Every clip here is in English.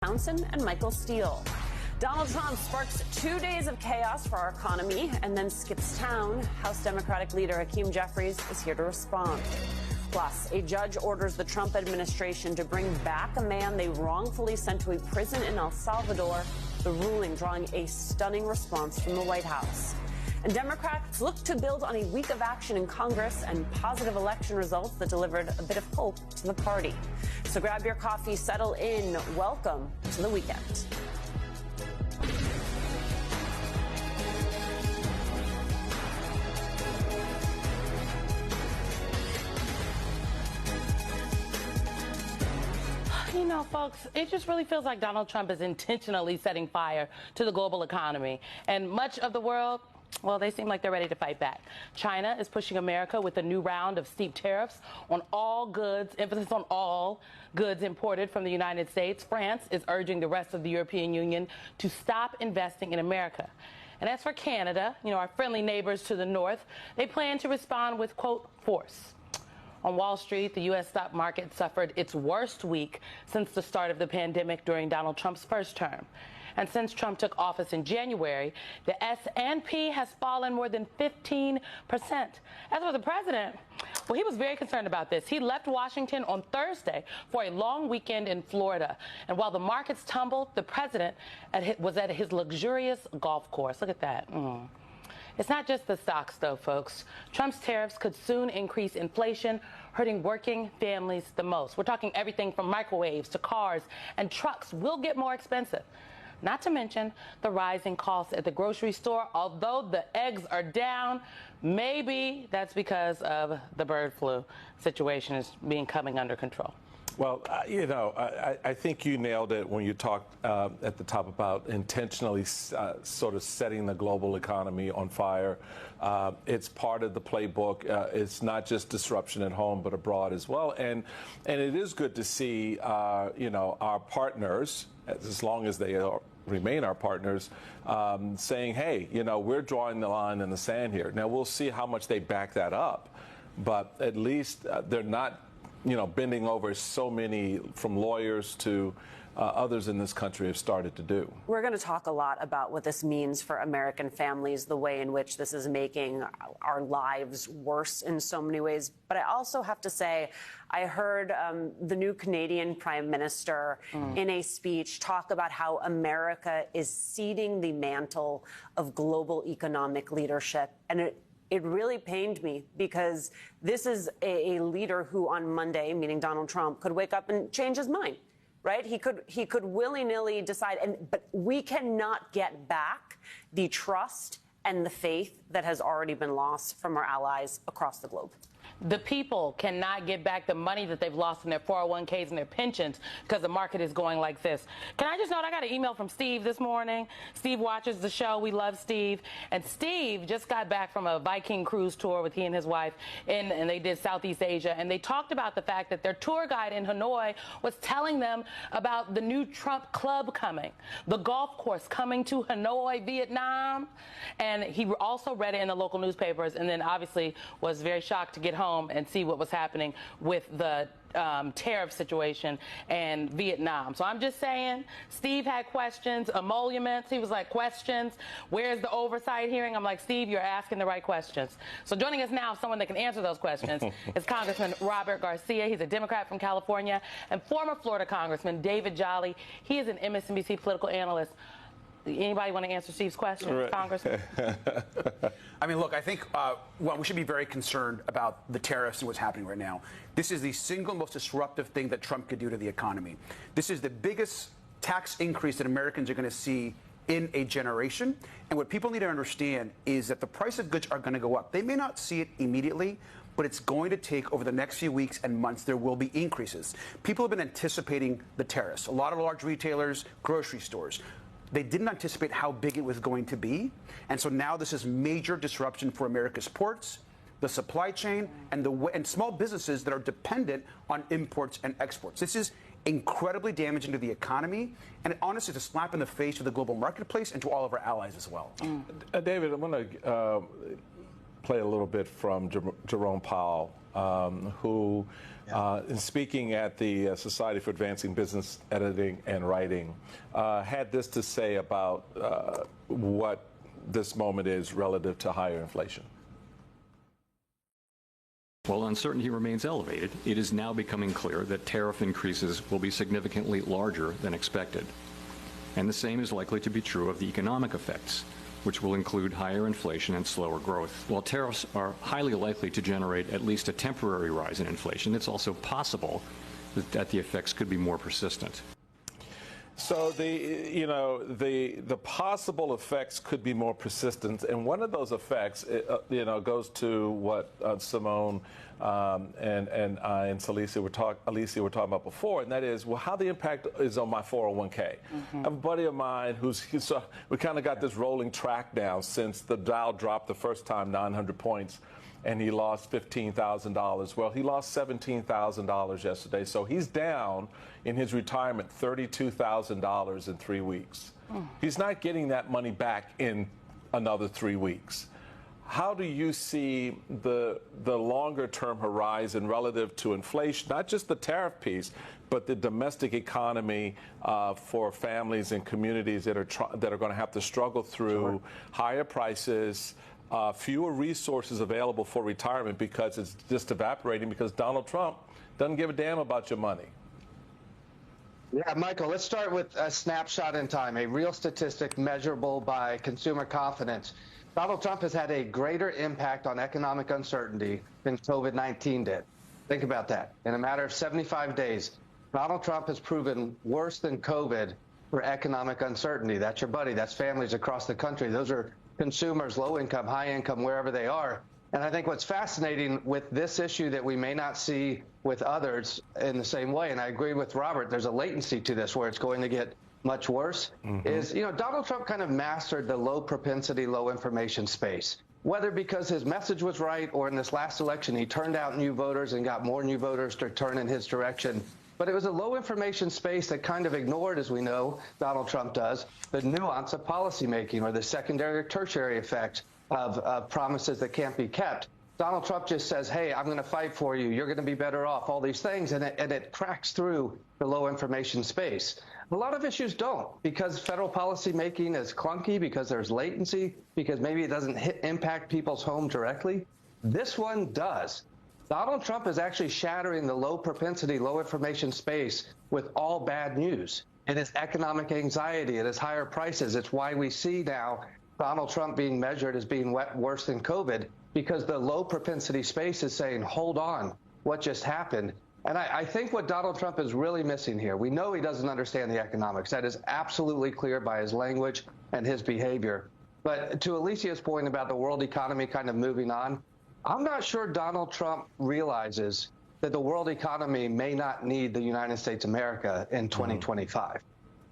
Townsend and Michael Steele. Donald Trump sparks 2 days of chaos for our economy and then skips town. House Democratic leader Hakeem Jeffries is here to respond. Plus, a judge orders the Trump administration to bring back a man they wrongfully sent to a prison in El Salvador, the ruling drawing a stunning response from the White House. And Democrats look to build on a week of action in Congress and positive election results that delivered a bit of hope to the party. So grab your coffee, settle in. Welcome to the weekend. You know, folks, it just really feels like Donald Trump is intentionally setting fire to the global economy. And much of the world, well, they seem like they're ready to fight back. China is pushing America with a new round of steep tariffs on all goods, emphasis on all goods imported from the United States. France is urging the rest of the European Union to stop investing in America. And as for Canada, you know, our friendly neighbors to the north, they plan to respond with, quote, force. On Wall Street, the U.S. stock market suffered its worst week since the start of the pandemic during Donald Trump's first term. And since Trump took office in January, the S&P has fallen more than 15%. As for the president, well, he was very concerned about this. He left Washington on Thursday for a long weekend in Florida. And while the markets tumbled, the president was at his luxurious golf course. Look at that. It's not just the stocks, though, folks. Trump's tariffs could soon increase inflation, hurting working families the most. We're talking everything from microwaves to cars, and trucks will get more expensive. Not to mention the rising costs at the grocery store. Although the eggs are down, maybe that's because of the bird flu situation is coming under control. Well, you know, I think you nailed it when you talked at the top about intentionally sort of setting the global economy on fire. It's part of the playbook. It's not just disruption at home, but abroad as well. And it is good to see, you know, our partners, as long as they remain our partners, saying, hey, you know, we're drawing the line in the sand here. Now, we'll see how much they back that up. But at least they're not, you know, bending over so many, from lawyers to others in this country have started to do. We're going to talk a lot about what this means for American families, the way in which this is making our lives worse in so many ways. But I also have to say, I heard the new Canadian Prime Minister in a speech talk about how America is ceding the mantle of global economic leadership. And it really pained me, because this is a leader who on Monday, meaning Donald Trump, could wake up and change his mind, right? He could willy-nilly decide, but we cannot get back the trust and the faith that has already been lost from our allies across the globe. The people cannot get back the money that they've lost in their 401ks and their pensions because the market is going like this. Can I just note, I got an email from Steve this morning. Steve watches the show. We love Steve. And Steve just got back from a Viking cruise tour with he and his wife, and they did Southeast Asia. And they talked about the fact that their tour guide in Hanoi was telling them about the new Trump club coming, the golf course coming to Hanoi, Vietnam. And he also read it in the local newspapers, and then obviously was very shocked to get home and see what was happening with the tariff situation and Vietnam. So I'm just saying, Steve had questions, emoluments. He was like, questions. Where's the oversight hearing? I'm like, Steve, you're asking the right questions. So joining us now, someone that can answer those questions, is Congressman Robert Garcia. He's a Democrat from California, and former Florida Congressman David Jolly. He is an MSNBC political analyst. Anybody want to answer Steve's question, right, Congressman? I mean, look, I think, well, we should be very concerned about the tariffs and what's happening right now. This is the single most disruptive thing that Trump could do to the economy. This is the biggest tax increase that Americans are going to see in a generation. And what people need to understand is that the price of goods are going to go up. They may not see it immediately, but it's going to take over the next few weeks and months. There will be increases. People have been anticipating the tariffs. A lot of large retailers, grocery stores. They didn't anticipate how big it was going to be. And so now this is major disruption for America's ports, the supply chain, and small businesses that are dependent on imports and exports. This is incredibly damaging to the economy, and honestly, it's a slap in the face to the global marketplace and to all of our allies as well. David, I'm going to play a little bit from Jerome Powell who, in speaking at the Society for Advancing Business Editing and Writing, had this to say about what this moment is relative to higher inflation. While uncertainty remains elevated, it is now becoming clear that tariff increases will be significantly larger than expected. And the same is likely to be true of the economic effects, which will include higher inflation and slower growth. While tariffs are highly likely to generate at least a temporary rise in inflation, it's also possible that the effects could be more persistent. So the possible effects could be more persistent, and one of those effects, goes to what Simone and I and Alicia were talking about before, and that is, well, how the impact is on my 401k. I have a buddy of mine we kind of got this rolling track now since the Dow dropped the first time 900 points. And he lost $15,000. Well, he lost $17,000 yesterday. So he's down in his retirement $32,000 in 3 weeks. He's not getting that money back in another 3 weeks. How do you see the longer-term horizon relative to inflation, not just the tariff piece, but the domestic economy for families and communities that are going to have to struggle through higher prices, fewer resources available for retirement because it's just evaporating because Donald Trump doesn't give a damn about your money? Yeah, Michael, let's start with a snapshot in time, a real statistic measurable by consumer confidence. Donald Trump has had a greater impact on economic uncertainty than COVID-19 did. Think about that. In a matter of 75 days, Donald Trump has proven worse than COVID for economic uncertainty. That's your buddy. That's families across the country. Those are consumers, low income, high income, wherever they are. And I think what's fascinating with this issue that we may not see with others in the same way, and I agree with Robert, there's a latency to this where it's going to get much worse, is, Donald Trump kind of mastered the low propensity, low information space. Whether because his message was right or in this last election he turned out new voters and got more new voters to turn in his direction. But it was a low information space that kind of ignored, as we know, Donald Trump does, the nuance of policymaking or the secondary or tertiary effect of promises that can't be kept. Donald Trump just says, hey, I'm going to fight for you. You're going to be better off, all these things. And it cracks through the low information space. A lot of issues don't, because federal policymaking is clunky, because there's latency, because maybe it doesn't impact people's home directly. This one does. Donald Trump is actually shattering the low propensity, low information space with all bad news. It is economic anxiety. It is higher prices. It's why we see now Donald Trump being measured as being worse than COVID, because the low propensity space is saying, hold on, what just happened? And I think what Donald Trump is really missing here, we know he doesn't understand the economics. That is absolutely clear by his language and his behavior. But to Alicia's point about the world economy kind of moving on, I'm not sure Donald Trump realizes that the world economy may not need the United States of America in 2025.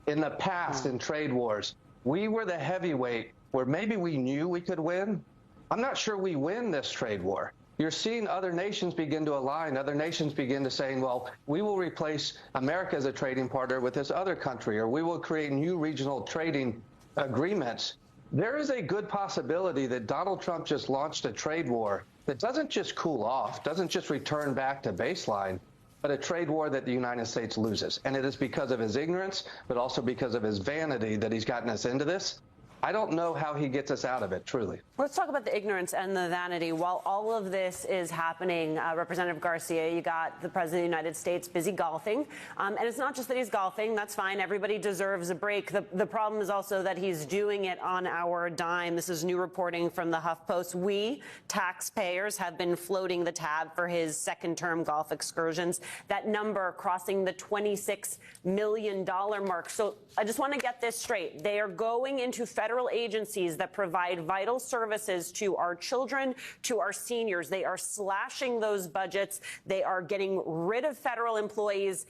In the past, in trade wars, we were the heavyweight where maybe we knew we could win. I'm not sure we win this trade war. You're seeing other nations begin to align. Other nations begin to say, well, we will replace America as a trading partner with this other country, or we will create new regional trading agreements. There is a good possibility that Donald Trump just launched a trade war that doesn't just cool off, doesn't just return back to baseline, but a trade war that the United States loses. And it is because of his ignorance, but also because of his vanity that he's gotten us into this. I don't know how he gets us out of it, truly. Let's talk about the ignorance and the vanity. While all of this is happening, Representative Garcia, you got the President of the United States busy golfing. And it's not just that he's golfing. That's fine. Everybody deserves a break. The problem is also that he's doing it on our dime. This is new reporting from the HuffPost. We, taxpayers, have been floating the tab for his second-term golf excursions. That number crossing the $26 million mark. So I just want to get this straight. They are going into federal agencies that provide vital services to our children, to our seniors. They are slashing those budgets. They are getting rid of federal employees.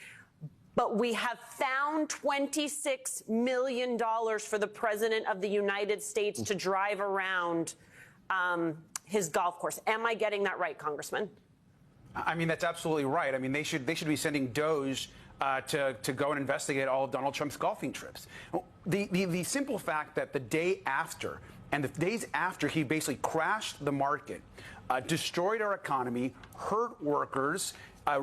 But we have found $26 million for the President of the United States to drive around his golf course. Am I getting that right, Congressman? I mean, that's absolutely right. I mean, they should be sending DOJ to go and investigate all of Donald Trump's golfing trips. the simple fact that the day after and the days after he basically crashed the market, destroyed our economy, hurt workers, is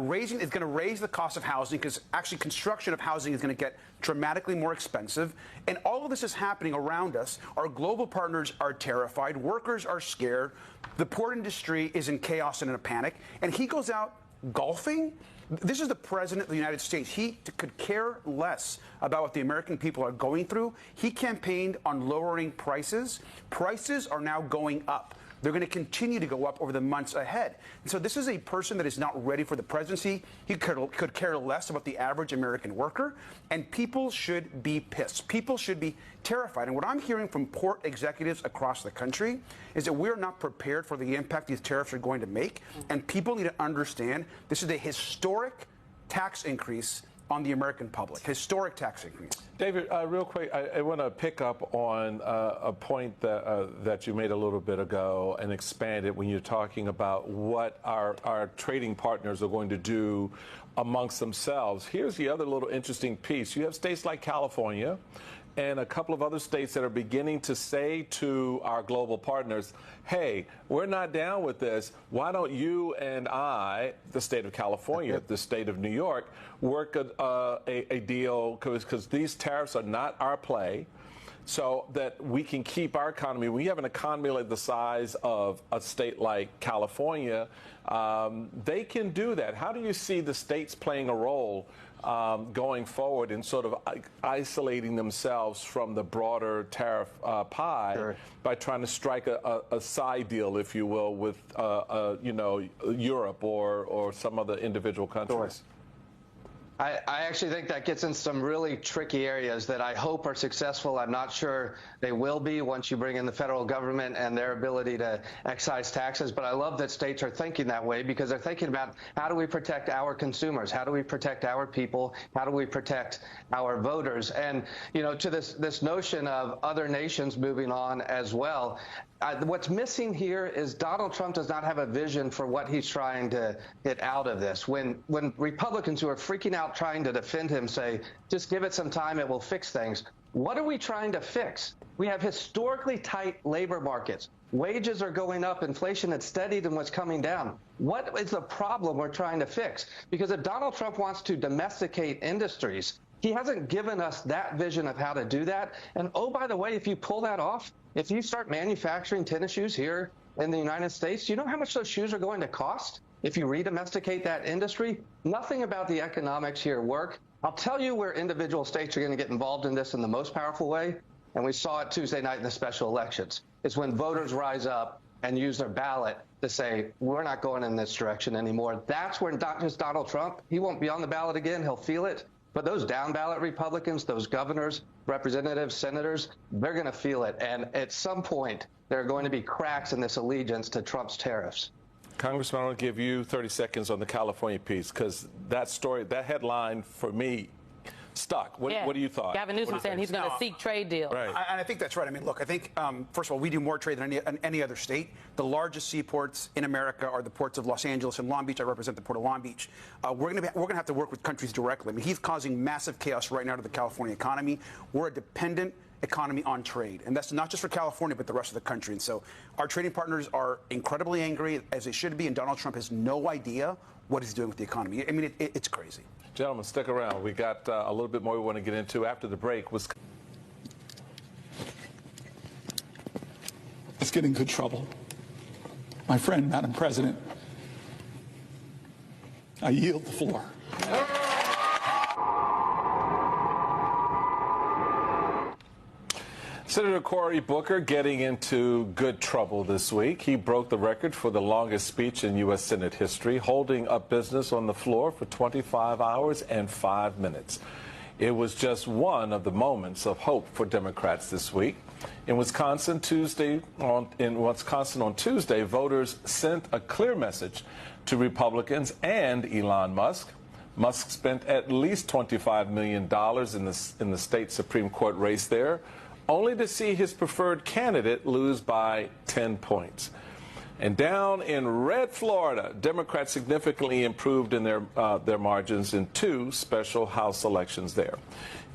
going to raise the cost of housing because actually construction of housing is going to get dramatically more expensive. And all of this is happening around us. Our global partners are terrified. Workers are scared. The port industry is in chaos and in a panic. And he goes out golfing. This is the president of the United States. He could care less about what the American people are going through. He campaigned on lowering prices. Prices are now going up. They're going to continue to go up over the months ahead. And so this is a person that is not ready for the presidency. He could care less about the average American worker. And people should be pissed. People should be terrified. And what I'm hearing from port executives across the country is that we're not prepared for the impact these tariffs are going to make. And people need to understand this is a historic tax increase on the American public. Historic tax increase. David, real quick, I want to pick up on a point that you made a little bit ago and expand it when you're talking about what our trading partners are going to do amongst themselves. Here's the other little interesting piece. You have states like California and a couple of other states that are beginning to say to our global partners, hey, we're not down with this. Why don't you and I, the state of California, the state of New York, work a deal, because these tariffs are not our play, so that we can keep our economy. We have an economy like the size of a state like California. They can do that. How do you see the states playing a role going forward in sort of isolating themselves from the broader tariff pie by trying to strike a side deal, if you will, with Europe or some other individual countries? I actually think that gets in some really tricky areas that I hope are successful. I'm not sure they will be once you bring in the federal government and their ability to excise taxes. But I love that states are thinking that way, because they're thinking about how do we protect our consumers? How do we protect our people? How do we protect our voters? And, to this notion of other nations moving on as well, what's missing here is Donald Trump does not have a vision for what he's trying to get out of this. When Republicans who are freaking out trying to defend him say, just give it some time, it will fix things. What are we trying to fix? We have historically tight labor markets. Wages are going up. Inflation has steadied and what's coming down. What is the problem we're trying to fix? Because if Donald Trump wants to domesticate industries, he hasn't given us that vision of how to do that. And oh, by the way, if you pull that off, if you start manufacturing tennis shoes here in the United States, do you know how much those shoes are going to cost? If you re-domesticate that industry, nothing about the economics here work. I'll tell you where individual states are going to get involved in this in the most powerful way, and we saw it Tuesday night in the special elections. It's when voters rise up and use their ballot to say, we're not going in this direction anymore. That's where not just Donald Trump, he won't be on the ballot again, he'll feel it. But those down-ballot Republicans, those governors, representatives, senators, they're going to feel it. And at some point, there are going to be cracks in this allegiance to Trump's tariffs. Congressman, I want to give you 30 seconds on the California piece, because that story, that headline for me stuck. What do you thought? Gavin Newsom saying he's going to seek trade deals. Right. And I think that's right. I mean, look, I think, first of all, we do more trade than any other state. The largest seaports in America are the ports of Los Angeles and Long Beach. I represent the port of Long Beach. We're going to have to work with countries directly. I mean, he's causing massive chaos right now to the California economy. We're a dependent economy on trade. And that's not just for California, but the rest of the country. And so our trading partners are incredibly angry, as they should be, and Donald Trump has no idea what he's doing with the economy. I mean, it's crazy. Gentlemen, stick around. We got a little bit more we want to get into after the break. Let's get in good trouble. My friend, Madam President, I yield the floor. Senator Cory Booker getting into good trouble this week. He broke the record for the longest speech in U.S. Senate history, holding up business on the floor for 25 hours and 5 minutes. It was just one of the moments of hope for Democrats this week. In Wisconsin on Tuesday, voters sent a clear message to Republicans and Elon Musk. Musk spent at least $25 million in the state Supreme Court race there, only to see his preferred candidate lose by 10 points. And down in red Florida, Democrats significantly improved in their margins in 2 special House elections there.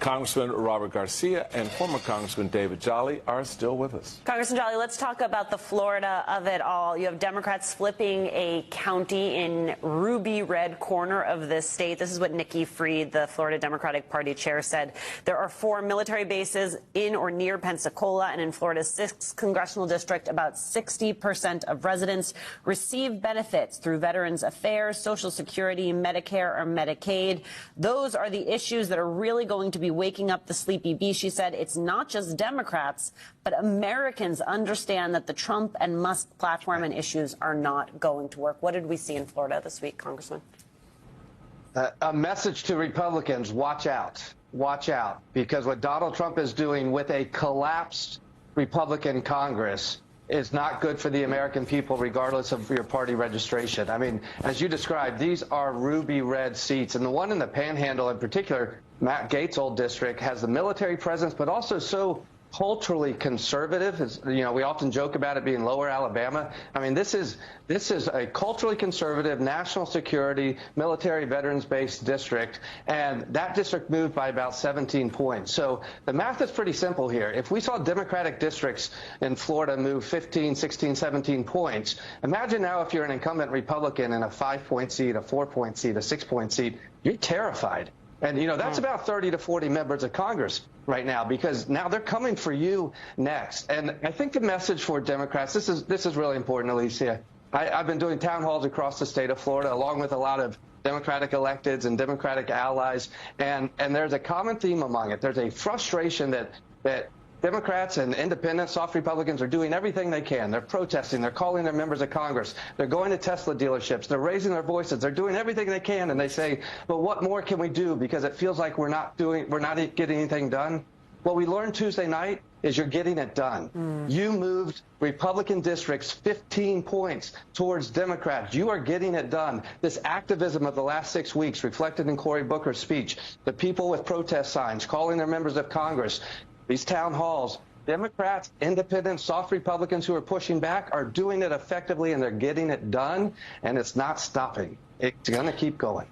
Congressman Robert Garcia and former Congressman David Jolly are still with us. Congressman Jolly, let's talk about the Florida of it all. You have Democrats flipping a county in ruby red corner of this state. This is what Nikki Fried, the Florida Democratic Party chair, said. There are 4 military bases in or near Pensacola, and in Florida's 6th congressional district, about 60% of residents receive benefits through Veterans Affairs, Social Security, Medicare, or Medicaid. Those are the issues that are really going to be waking up the sleepy bee. She said it's not just Democrats, but Americans understand that the Trump and Musk platform and issues are not going to work. What did we see in Florida this week, Congressman? A message to Republicans: watch out. Watch out, because what Donald Trump is doing with a collapsed Republican Congress is not good for the American people, regardless of your party registration. I mean, as you described, these are ruby red seats. And the one in the Panhandle in particular, Matt Gaetz' old district, has the military presence, but also so culturally conservative. You know, we often joke about it being lower Alabama. I mean, this is a culturally conservative, national security, military veterans-based district, and that district moved by about 17 points. So the math is pretty simple here. If we saw Democratic districts in Florida move 15, 16, 17 points, imagine now if you're an incumbent Republican in a 5-point seat, a 4-point seat, a 6-point seat, you're terrified. And, you know, that's about 30 to 40 members of Congress right now, because now they're coming for you next. And I think the message for Democrats, this is really important, Alicia. I've been doing town halls across the state of Florida, along with a lot of Democratic electeds and Democratic allies. And there's a common theme among it. There's a frustration that Democrats and independent soft Republicans are doing everything they can. They're protesting. They're calling their members of Congress. They're going to Tesla dealerships. They're raising their voices. They're doing everything they can. And they say, but what more can we do? Because it feels like we're not getting anything done. What we learned Tuesday night is you're getting it done. You moved Republican districts 15 points towards Democrats. You are getting it done. This activism of the last 6 weeks, reflected in Cory Booker's speech, the people with protest signs calling their members of Congress, these town halls, Democrats, independents, soft Republicans who are pushing back are doing it effectively, and they're getting it done, and it's not stopping. It's going to keep going.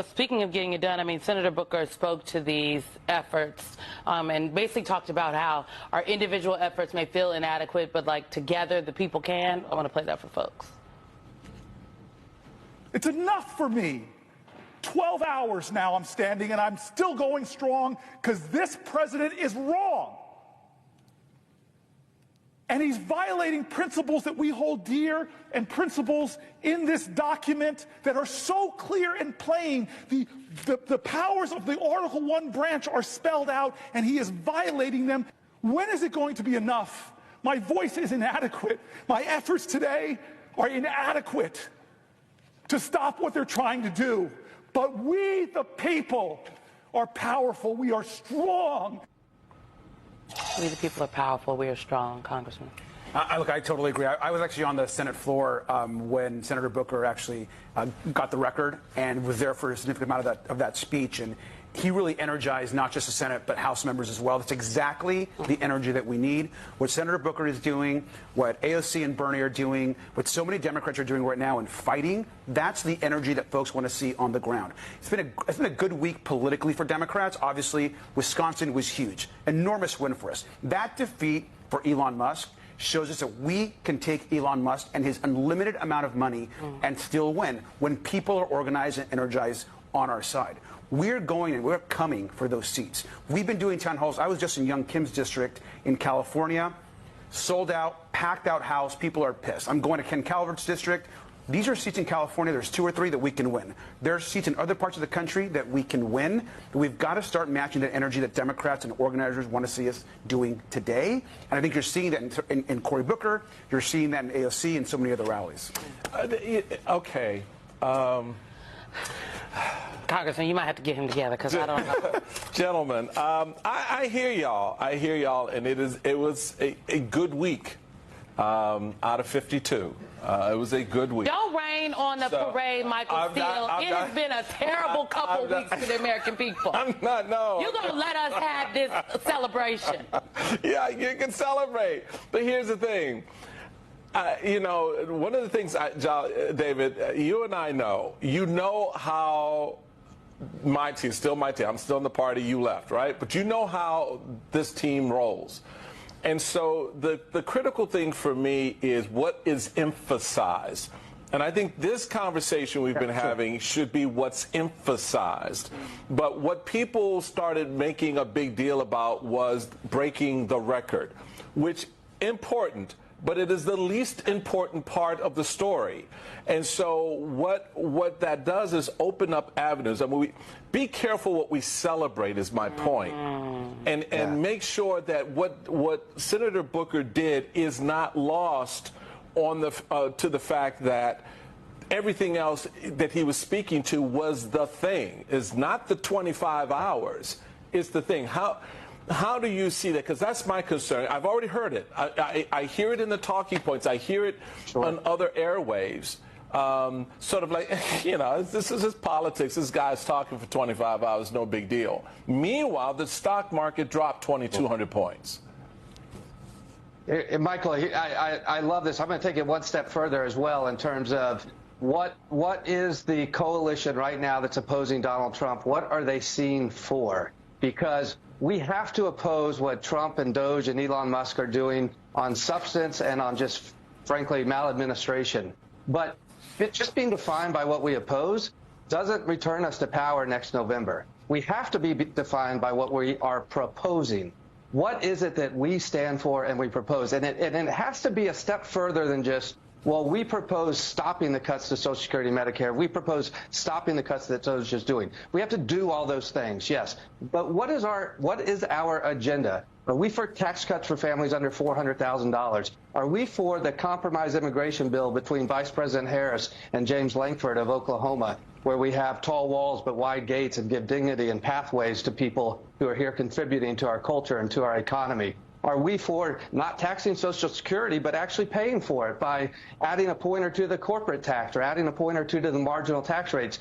Speaking of getting it done, I mean, Senator Booker spoke to these efforts and basically talked about how our individual efforts may feel inadequate, but like together the people can. I want to play that for folks. It's enough for me. 12 hours now I'm standing, and I'm still going strong because this president is wrong. And he's violating principles that we hold dear and principles in this document that are so clear and plain. The powers of the Article 1 branch are spelled out, and he is violating them. When is it going to be enough? My voice is inadequate. My efforts today are inadequate to stop what they're trying to do. But we, the people, are powerful. We are strong. We, the people, are powerful. We are strong, Congressman. Look, I totally agree. I was actually on the Senate floor when Senator Booker actually got the record and was there for a significant amount of that speech. And he really energized not just the Senate, but House members as well. That's exactly the energy that we need. What Senator Booker is doing, what AOC and Bernie are doing, what so many Democrats are doing right now in fighting, that's the energy that folks want to see on the ground. It's been a good week politically for Democrats. Obviously, Wisconsin was huge. Enormous win for us. That defeat for Elon Musk shows us that we can take Elon Musk and his unlimited amount of money and still win when people are organized and energized on our side. We're going and we're coming for those seats. We've been doing town halls. I was just in Young Kim's district in California. Sold out, packed out house. People are pissed. I'm going to Ken Calvert's district. These are seats in California. There's 2 or 3 that we can win. There are seats in other parts of the country that we can win. We've got to start matching the energy that Democrats and organizers want to see us doing today. And I think you're seeing that in Cory Booker. You're seeing that in AOC and so many other rallies. Okay. Congressman, you might have to get him together because I don't know. Gentlemen, I hear y'all. I hear y'all, and it was a good week out of 52. It was a good week. Don't rain on the parade, Michael Steele. It has been a terrible couple weeks for the American people. I'm not, no. You're going to let us have this celebration. Yeah, you can celebrate. But here's the thing. You know, one of the things, David, you and I know, you know how my team, still my team. I'm still in the party you left, right? But you know how this team rolls. And so the critical thing for me is what is emphasized. And I think this conversation we've been having should be what's emphasized. But what people started making a big deal about was breaking the record, which important, but it is the least important part of the story. And so what that does is open up avenues. I mean, be careful what we celebrate is my point. And make sure that what Senator Booker did is not lost on to the fact that everything else that he was speaking to was the thing. Is not the 25 hours. It's the thing. How do you see that? Because that's my concern. I've already heard it. I hear it in the talking points. I hear it on other airwaves. Sort of like, you know, this is just politics. This guy's talking for 25 hours, no big deal. Meanwhile, the stock market dropped 2,200 points. Michael, I love this. I'm going to take it one step further as well in terms of what is the coalition right now that's opposing Donald Trump? What are they seen for? Because we have to oppose what Trump and Doge and Elon Musk are doing on substance and on just, frankly, maladministration. But just being defined by what we oppose doesn't return us to power next November. We have to be defined by what we are proposing. What is it that we stand for and we propose? And it has to be a step further than just, well, we propose stopping the cuts to Social Security and Medicare. We propose stopping the cuts that Doge is doing. We have to do all those things, yes. But what is our agenda? Are we for tax cuts for families under $400,000? Are we for the compromise immigration bill between Vice President Harris and James Lankford of Oklahoma, where we have tall walls but wide gates and give dignity and pathways to people who are here contributing to our culture and to our economy? Are we for not taxing Social Security but actually paying for it by adding a point or two to the corporate tax or adding a point or two to the marginal tax rates?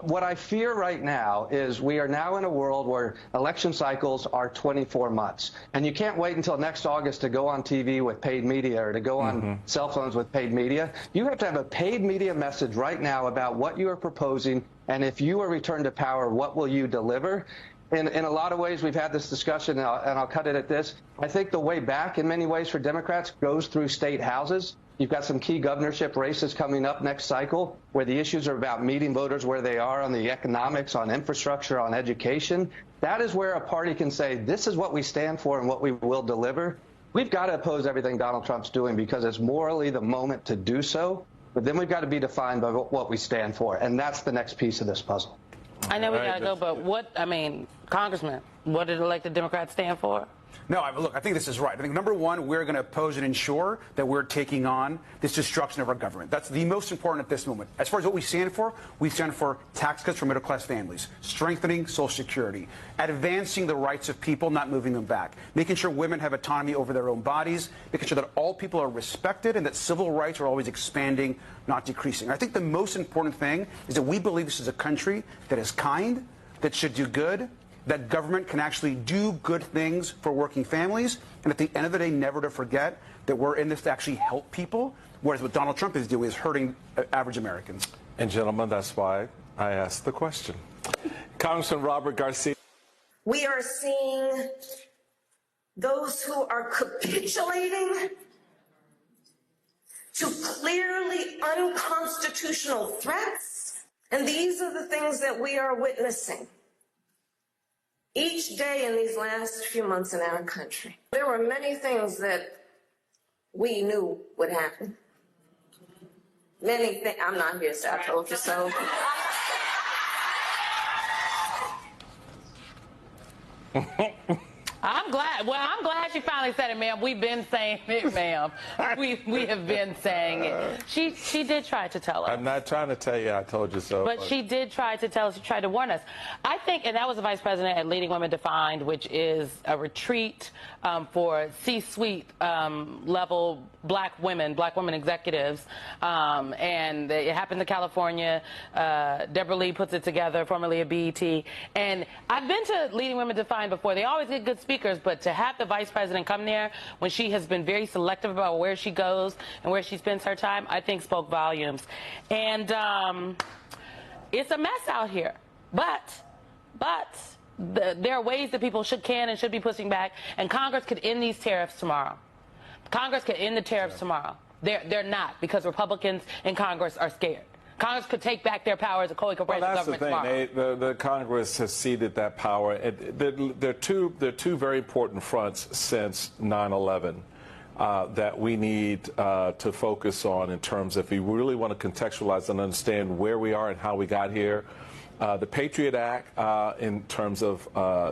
What I fear right now is we are now in a world where election cycles are 24 months. And you can't wait until next August to go on TV with paid media or to go on cell phones with paid media. You have to have a paid media message right now about what you are proposing. And if you are returned to power, what will you deliver? In a lot of ways, we've had this discussion, and I'll cut it at this. I think the way back in many ways for Democrats goes through state houses. You've got some key governorship races coming up next cycle where the issues are about meeting voters where they are on the economics, on infrastructure, on education. That is where a party can say, this is what we stand for and what we will deliver. We've got to oppose everything Donald Trump's doing because it's morally the moment to do so. But then we've got to be defined by what we stand for. And that's the next piece of this puzzle. I know we got to go, but Congressman, what did elected Democrats stand for? No, look, I think this is right. I think, number one, we're going to oppose and ensure that we're taking on this destruction of our government. That's the most important at this moment. As far as what we stand for tax cuts for middle-class families, strengthening Social Security, advancing the rights of people, not moving them back, making sure women have autonomy over their own bodies, making sure that all people are respected and that civil rights are always expanding, not decreasing. I think the most important thing is that we believe this is a country that is kind, that should do good, that government can actually do good things for working families, and at the end of the day, never to forget that we're in this to actually help people, whereas what Donald Trump is doing is hurting average Americans. And gentlemen, that's why I asked the question. Congressman Robert Garcia. We are seeing those who are capitulating to clearly unconstitutional threats, and these are the things that we are witnessing each day in these last few months in our country. There were many things that we knew would happen. Many things. I'm not here, so I told you so. I'm glad. Well, I'm glad she finally said it, ma'am. We've been saying it, ma'am. We have been saying it. She did try to tell us. I'm not trying to tell you I told you so. But she did try to tell us. She tried to warn us. I think, and that was the vice president at Leading Women Defined, which is a retreat for C-suite level black women executives. And it happened in California. Deborah Lee puts it together, formerly of BET. And I've been to Leading Women Defined before. They always get good speakers, but to have the vice president come there when she has been very selective about where she goes and where she spends her time, I think spoke volumes. And it's a mess out here. There are ways that people can and should be pushing back, and Congress could end these tariffs tomorrow. Congress could end the tariffs tomorrow. They're not, because Republicans in Congress are scared. Congress could take back their power as a co-corporation government tomorrow. That's the thing. The Congress has ceded that power. There are two very important fronts since 9/11 that we need to focus on in terms of, if we really want to contextualize and understand where we are and how we got here. The Patriot Act in terms of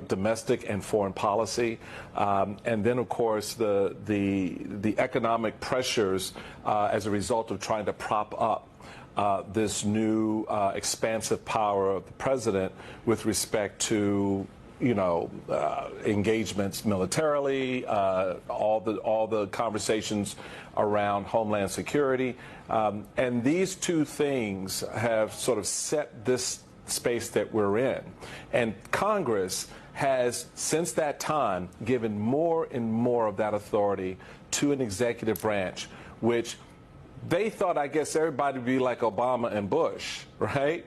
domestic and foreign policy, and then, of course, the economic pressures as a result of trying to prop up this new expansive power of the president with respect to, engagements militarily, all the conversations around homeland security, and these two things have sort of set this space that we're in. And Congress has, since that time, given more and more of that authority to an executive branch, which they thought, I guess, everybody would be like Obama and Bush, right?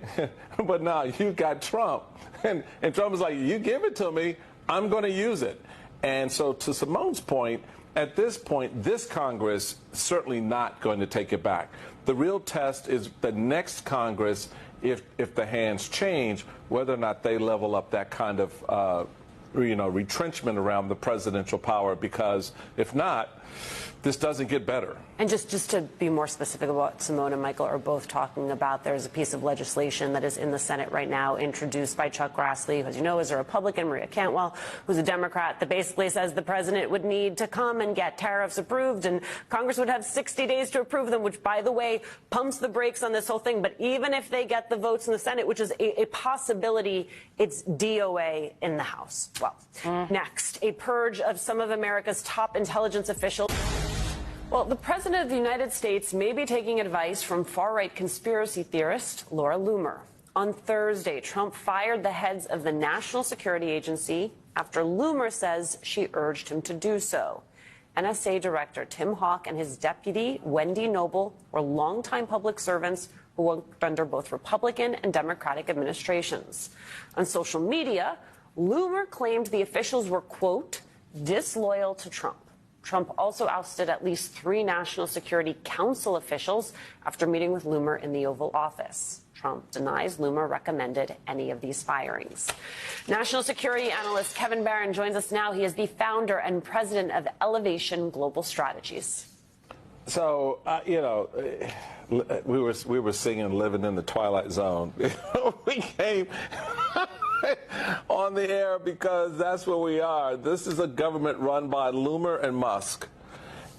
But now you got Trump, and Trump is like, you give it to me, I'm going to use it. And so, to Simone's point, at this point, this Congress certainly not going to take it back. The real test is the next Congress, if the hands change, whether or not they level up that kind of retrenchment around the presidential power, because if not, this doesn't get better. And just to be more specific about what Simone and Michael are both talking about, there's a piece of legislation that is in the Senate right now, introduced by Chuck Grassley, who, as you know, is a Republican, Maria Cantwell, who's a Democrat, that basically says the president would need to come and get tariffs approved, and Congress would have 60 days to approve them, which, by the way, pumps the brakes on this whole thing. But even if they get the votes in the Senate, which is a possibility, it's DOA in the House. Well, next, a purge of some of America's top intelligence officials. Well, the President of the United States may be taking advice from far-right conspiracy theorist Laura Loomer. On Thursday, Trump fired the heads of the National Security Agency after Loomer says she urged him to do so. NSA Director Tim Hawk and his deputy, Wendy Noble, were longtime public servants who worked under both Republican and Democratic administrations. On social media, Loomer claimed the officials were, quote, disloyal to Trump. Trump also ousted at least 3 National Security Council officials after meeting with Loomer in the Oval Office. Trump denies Loomer recommended any of these firings. National security analyst Kevin Barron joins us now. He is the founder and president of Elevation Global Strategies. So, we were singing "Living in the Twilight Zone." We came on the air because that's where we are. This is a government run by Loomer and Musk,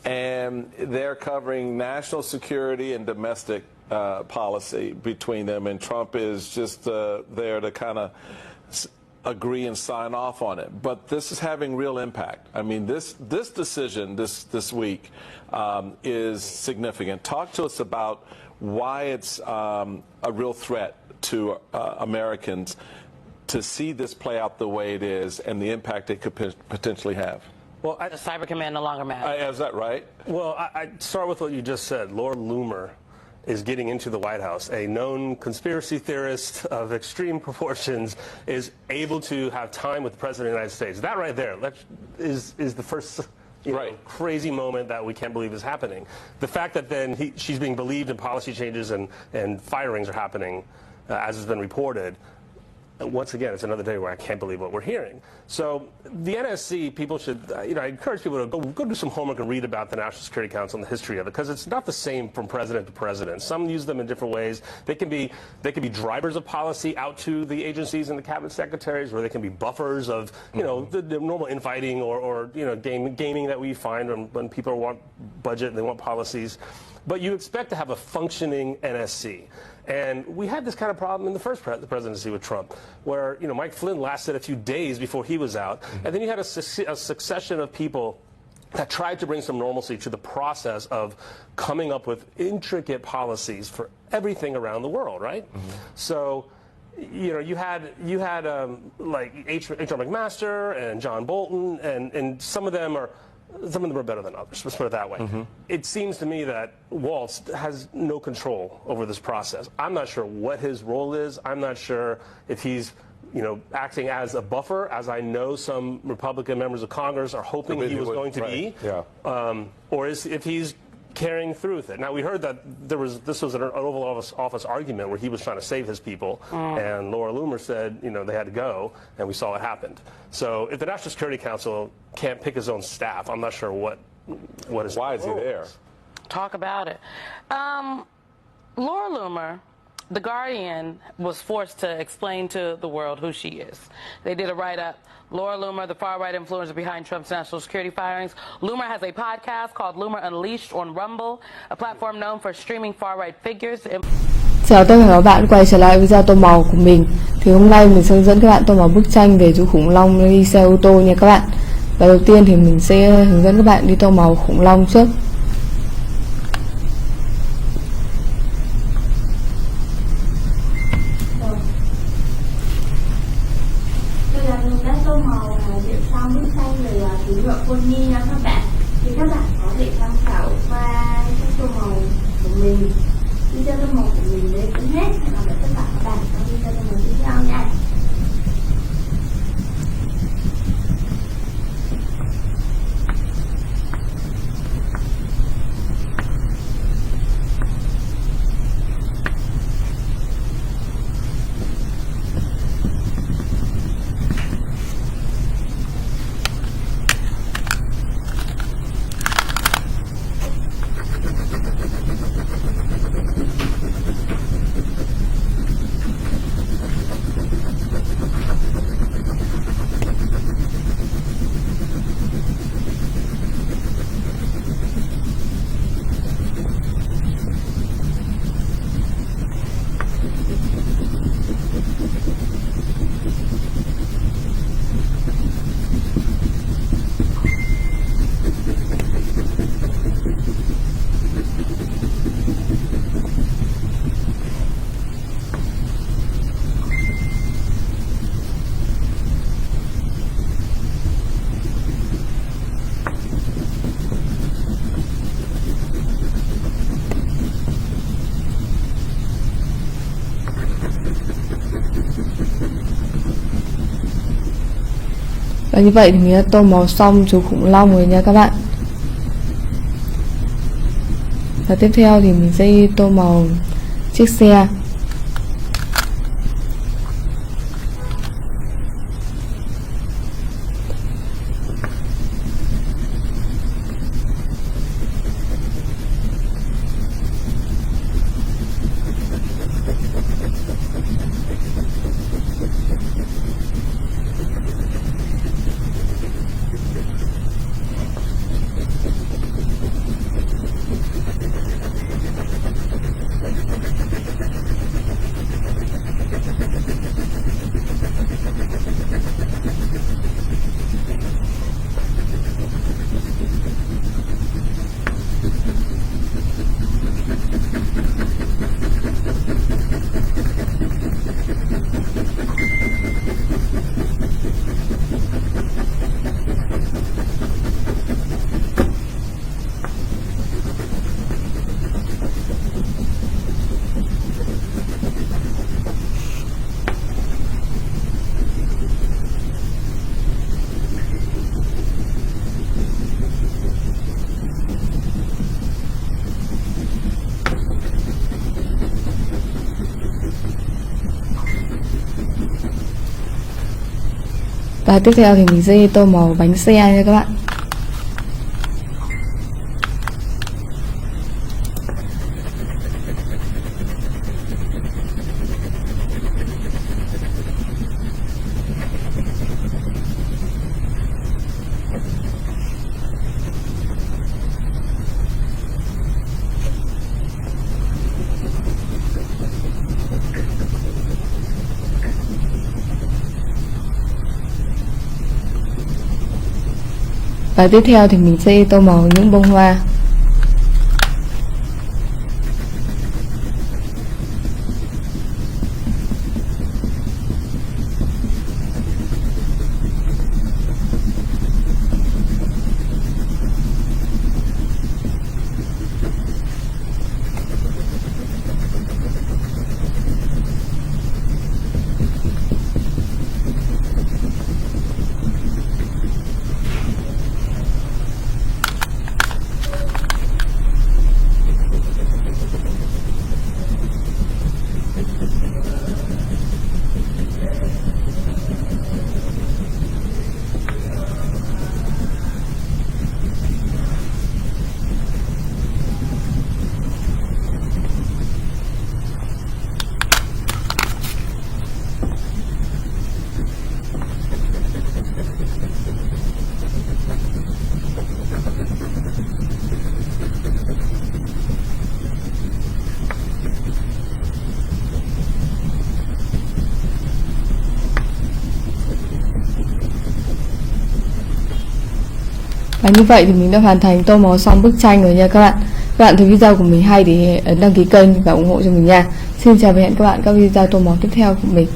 and they're covering national security and domestic policy between them, and Trump is just there to kind of agree and sign off on it. But this is having real impact. I mean, this decision this week is significant. Talk to us about why it's a real threat to Americans to see this play out the way it is, and the impact it could potentially have. Well, the Cyber Command no longer matters. Is that right? Well, I'd start with what you just said. Laura Loomer is getting into the White House. A known conspiracy theorist of extreme proportions is able to have time with the President of the United States. That right there is the first crazy moment that we can't believe is happening. The fact that then she's being believed in policy changes and firings are happening, as has been reported. Once again, it's another day where I can't believe what we're hearing. So the NSC, people should, I encourage people to go do some homework and read about the National Security Council and the history of it, because it's not the same from president to president. Some use them in different ways. They can be drivers of policy out to the agencies and the cabinet secretaries, or they can be buffers of, the normal infighting or gaming that we find when people want budget and they want policies. But you expect to have a functioning NSC. And we had this kind of problem in the first presidency with Trump, where Mike Flynn lasted a few days before he was out. And then you had a succession of people that tried to bring some normalcy to the process of coming up with intricate policies for everything around the world, right? So you had like H.R. McMaster and John Bolton, and some of them are some of them are better than others, let's put it that way. It seems to me that Walz has no control over this process. I'm not sure what his role is. I'm not sure if he's acting as a buffer, as I know some Republican members of Congress are hoping he was going to be, or if he's carrying through with it. Now, we heard that this was an Oval Office argument where he was trying to save his people, and Laura Loomer said, they had to go, and we saw what happened. So if the National Security Council can't pick his own staff, I'm not sure what is. Why is he there? Talk about it. Laura Loomer, The Guardian was forced to explain to the world who she is. They did a write-up. Laura Loomer, the far-right influencer behind Trump's national security firings. Loomer has a podcast called Loomer Unleashed on Rumble, a platform known for streaming far-right figures. Chào tất cả các bạn quay trở lại video tô màu của mình. Thì hôm nay mình sẽ hướng dẫn các bạn tô màu bức tranh về chú khủng long đi xe ô tô nha các bạn. Và đầu tiên thì mình sẽ hướng dẫn các bạn đi tô màu khủng long trước. Đây là mình đã tô màu điểm xong bức tranh về chú ngựa pony nha các bạn. Thì các bạn có thể tham khảo qua các tô màu của mình. Video tô màu của mình đến cũng hết. Hẹn gặp lại tất cả các bạn trong video tô màu tiếp theo nha. Và như vậy thì mình đã tô màu xong chú khủng long rồi nha các bạn. Và tiếp theo thì mình sẽ tô màu chiếc xe. Và tiếp theo thì mình sẽ tô màu bánh xe nha các bạn. Và tiếp theo thì mình sẽ tô màu những bông hoa. Và như vậy thì mình đã hoàn thành tô màu xong bức tranh rồi nha các bạn. Các bạn thấy video của mình hay thì ấn đăng ký kênh và ủng hộ cho mình nha. Xin chào và hẹn các bạn các video tô màu tiếp theo của mình.